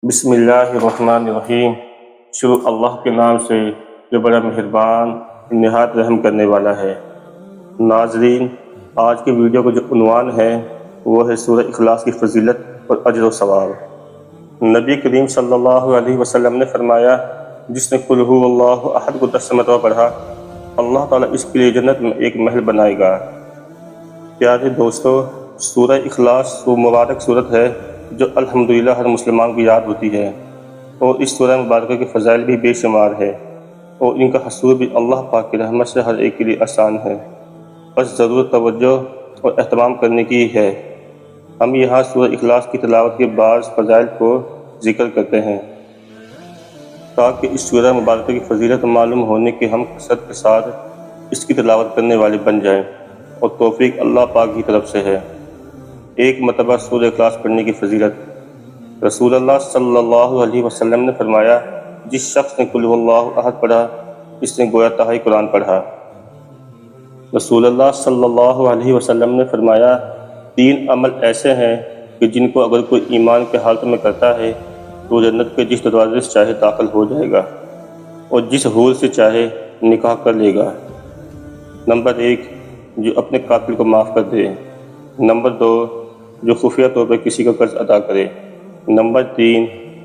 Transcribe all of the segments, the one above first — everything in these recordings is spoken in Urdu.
بسم اللہ الرحمن الرحیم۔ شروع اللہ کے نام سے جو بڑا مہربان نہایت رحم کرنے والا ہے۔ ناظرین، آج کے ویڈیو کا جو عنوان ہے وہ ہے سورہ اخلاص کی فضیلت اور اجر و ثواب۔ نبی کریم صلی اللہ علیہ وسلم نے فرمایا، جس نے قل ھو اللہ احد کو 10 مرتبہ پڑھا، اللہ تعالیٰ اس کے لیے جنت میں ایک محل بنائے گا۔ پیارے دوستو، سورہ اخلاص وہ مبارک صورت ہے جو الحمدللہ ہر مسلمان کو یاد ہوتی ہے، اور اس سورہ مبارکہ کے فضائل بھی بے شمار ہے، اور ان کا حصول بھی اللہ پاک کی رحمت سے ہر ایک کے لیے آسان ہے، بس ضرورت توجہ اور اہتمام کرنے کی ہے۔ ہم یہاں سورہ اخلاص کی تلاوت کے بعض فضائل کو ذکر کرتے ہیں تاکہ اس سورہ مبارکہ کی فضیلت معلوم ہونے کے ہم کثرت کے ساتھ اس کی تلاوت کرنے والے بن جائیں، اور توفیق اللہ پاک کی طرف سے ہے۔ ایک مرتبہ سورہ اخلاص پڑھنے کی فضیلت۔ رسول اللہ صلی اللہ علیہ وسلم نے فرمایا، جس شخص نے قل ھو اللہ احد پڑھا، اس نے گویا تہائی قرآن پڑھا۔ رسول اللہ صلی اللہ علیہ وسلم نے فرمایا، 3 عمل ایسے ہیں کہ جن کو اگر کوئی ایمان کے حالت میں کرتا ہے تو جنت کے جس دروازے سے چاہے داخل ہو جائے گا اور جس حور سے چاہے نکاح کر لے گا۔ نمبر 1، جو اپنے قاتل کو معاف کر دے۔ نمبر 2، جو خفیہ طور پر کسی کا قرض ادا کرے۔ نمبر 3،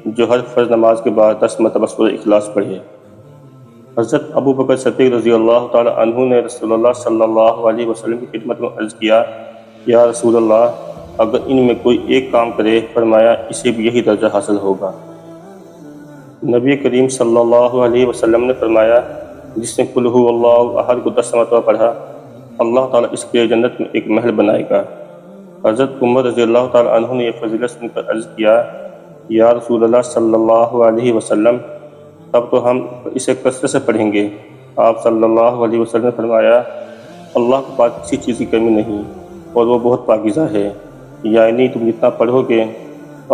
جو ہر فرض نماز کے بعد 10 مرتبہ سورہ اخلاص پڑھے۔ حضرت ابو بکر صدیق رضی اللہ تعالی عنہ نے رسول اللہ صلی اللہ علیہ وسلم کی خدمت میں عرض کیا، یا رسول اللہ، اگر ان میں کوئی ایک کام کرے، فرمایا اسے بھی یہی درجہ حاصل ہوگا۔ نبی کریم صلی اللہ علیہ وسلم نے فرمایا، جس نے قل ھو اللہ احد کو 10 مرتبہ پڑھا، اللہ تعالیٰ اس کے جنت میں ایک محل بنائے گا۔ حضرت عمر رضی اللہ تعالیٰ عنہ نے یہ فضیلت سن کر عرض کیا، یا رسول اللہ صلی اللہ علیہ وسلم، اب تو ہم اسے کثرت سے پڑھیں گے۔ آپ صلی اللہ علیہ وسلم نے فرمایا، اللہ کے پاس کسی چیز کی کمی نہیں، اور وہ بہت پاکیزہ ہے، یعنی تم جتنا پڑھو گے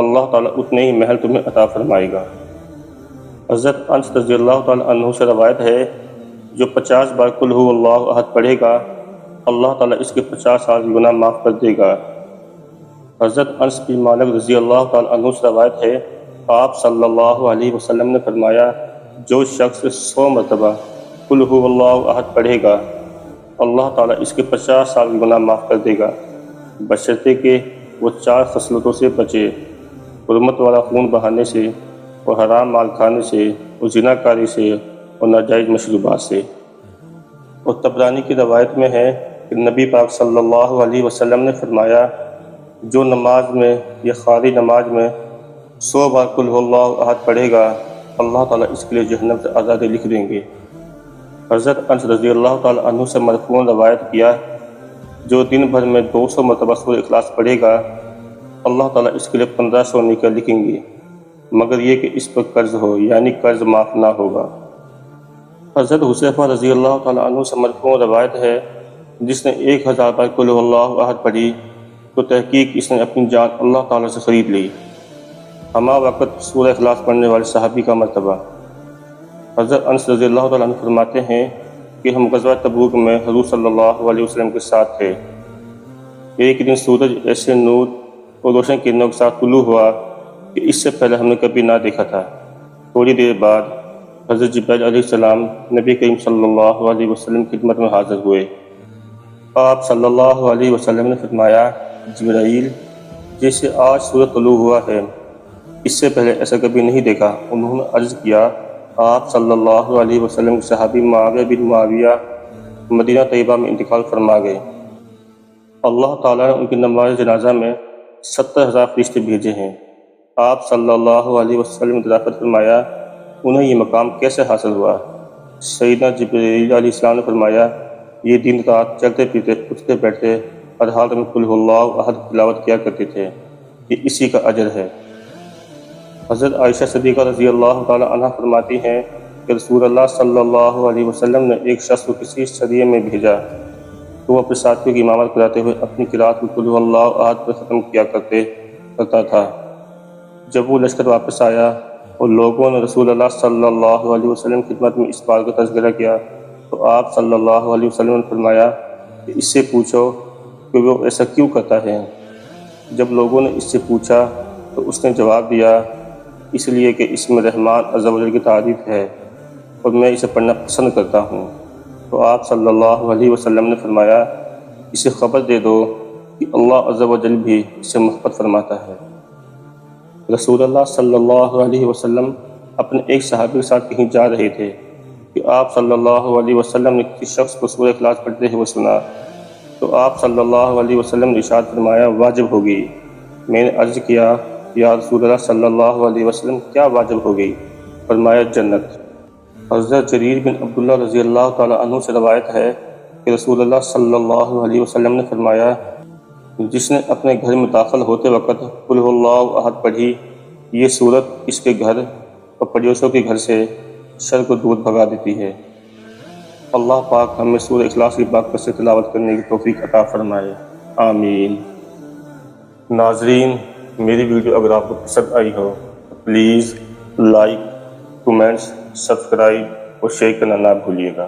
اللہ تعالیٰ اتنے ہی محل تمہیں عطا فرمائے گا۔ حضرت انس رضی اللہ تعالیٰ عنہ سے روایت ہے، جو 50 بار قل ھو اللہ احد پڑھے گا، اللہ تعالیٰ اس کے 50 سال کی گناہ معاف کر دے گا۔ حضرت انس بن مالک رضی اللہ تعالیٰ عنہ سے روایت ہے، آپ صلی اللہ علیہ وسلم نے فرمایا، جو شخص 100 مرتبہ قل ھو اللہ احد پڑھے گا، اللہ تعالیٰ اس کے 50 سال کی گناہ معاف کر دے گا، بشرطے کہ وہ 4 خصلتوں سے بچے: حرمت والا خون بہانے سے، اور حرام مال کھانے سے، اور زنا کاری سے، اور ناجائز مشروبات سے۔ اور طبرانی کی روایت میں ہے کہ نبی پاک صلی اللہ علیہ وسلم نے فرمایا، جو نماز میں یا خالی نماز میں 100 بار قل ھو اللہ احد پڑھے گا، اللہ تعالیٰ اس کے لیے جہنم سے آزادی لکھ دیں گے۔ حضرت انس رضی اللہ تعالیٰ عنہ سے مرفوعاً روایت کیا، جو دن بھر میں 200 مرتبہ سورہ اخلاص پڑھے گا، اللہ تعالیٰ اس کے لیے 1500 نیکیاں لکھیں گے، مگر یہ کہ اس پر قرض ہو، یعنی قرض معاف نہ ہوگا۔ حضرت حذیفہ رضی اللہ تعالیٰ عنہ سے مرفوع روایت ہے، جس نے 1000 بار قل ھو اللہ احد پڑھی تو تحقیق اس نے اپنی جان اللہ تعالیٰ سے خرید لی۔ ہمہ وقت سورہ اخلاص پڑھنے والے صحابی کا مرتبہ۔ حضرت انس رضی اللہ تعالیٰ عنہ فرماتے ہیں کہ ہم غزوہ تبوک میں حضور صلی اللہ علیہ وسلم کے ساتھ تھے۔ ایک دن سورج ایسے نور اور روشن کرنوں کے ساتھ طلوع ہوا کہ اس سے پہلے ہم نے کبھی نہ دیکھا تھا۔ تھوڑی دیر بعد حضرت جبرائیل علیہ السلام نبی کریم صلی اللہ علیہ وسلم کی خدمت میں حاضر ہوئے۔ آپ صلی اللہ علیہ وسلم نے فرمایا، جبرائیل، جیسے آج سورج طلوع ہوا ہے، اس سے پہلے ایسا کبھی نہیں دیکھا۔ انہوں نے عرض کیا، آپ صلی اللہ علیہ وسلم کے صحابی معاویہ بن معاویہ مدینہ طیبہ میں انتقال فرما گئے۔ اللہ تعالیٰ نے ان کی نماز جنازہ میں 70,000 فرشتے بھیجے ہیں۔ آپ صلی اللہ علیہ وسلم نے دریافت فرمایا، انہیں یہ مقام کیسے حاصل ہوا؟ سیدنا جبرائیل علیہ السلام نے فرمایا، یہ دن رات چلتے پھرتے اٹھتے بیٹھتے ہر حالت میں قل ھو اللہ احد تلاوت کیا کرتے تھے، یہ اسی کا اجر ہے۔ حضرت عائشہ صدیقہ رضی اللہ تعالی عنہ فرماتی ہیں کہ رسول اللہ صلی اللہ علیہ وسلم نے ایک شخص کو کسی سریے میں بھیجا تو وہ اپنے ساتھیوں کی امامت کراتے ہوئے اپنی قرأت کو قل ھو اللہ احد پر ختم کیا کرتا تھا۔ جب وہ لشکر واپس آیا اور لوگوں نے رسول اللہ صلی اللہ علیہ وسلم کی خدمت میں اس بات کا تذکرہ کیا تو آپ صلی اللہ علیہ وسلم نے فرمایا کہ اس سے پوچھو کہ وہ ایسا کیوں کرتا ہے۔ جب لوگوں نے اس سے پوچھا تو اس نے جواب دیا، اس لیے کہ اس میں رحمان عز و جل کی تعریف ہے اور میں اسے پڑھنا پسند کرتا ہوں۔ تو آپ صلی اللہ علیہ وسلم نے فرمایا، اسے خبر دے دو کہ اللہ عز و جل بھی اسے محبت فرماتا ہے۔ رسول اللہ صلی اللہ علیہ وسلم اپنے ایک صحابی کے ساتھ کہیں جا رہے تھے کہ آپ صلی اللہ علیہ وسلم نے کسی شخص کو سورہ اخلاص پڑھتے ہوئے سنا، تو آپ صلی اللہ علیہ وسلم نے ارشاد فرمایا، واجب ہوگی۔ میں نے عرض کیا، یا رسول اللہ صلی اللہ علیہ وسلم کیا واجب ہوگی؟ فرمایا، جنت۔ حضرت جریر بن عبداللہ رضی اللہ تعالیٰ عنہ سے روایت ہے کہ رسول اللہ صلی اللہ علیہ وسلم نے فرمایا، جس نے اپنے گھر میں داخل ہوتے وقت قل هو اللہ احد پڑھی، یہ صورت اس کے گھر اور پڑوسیوں کے گھر سے شر کو دور بھگا دیتی ہے۔ اللہ پاک ہمیں سورہ اخلاص کی برکت سے تلاوت کرنے کی توفیق عطا فرمائے، آمین۔ ناظرین، میری ویڈیو اگر آپ کو پسند آئی ہو تو پلیز لائک، کمنٹس، سبسکرائب اور شیئر کرنا نہ بھولیے گا۔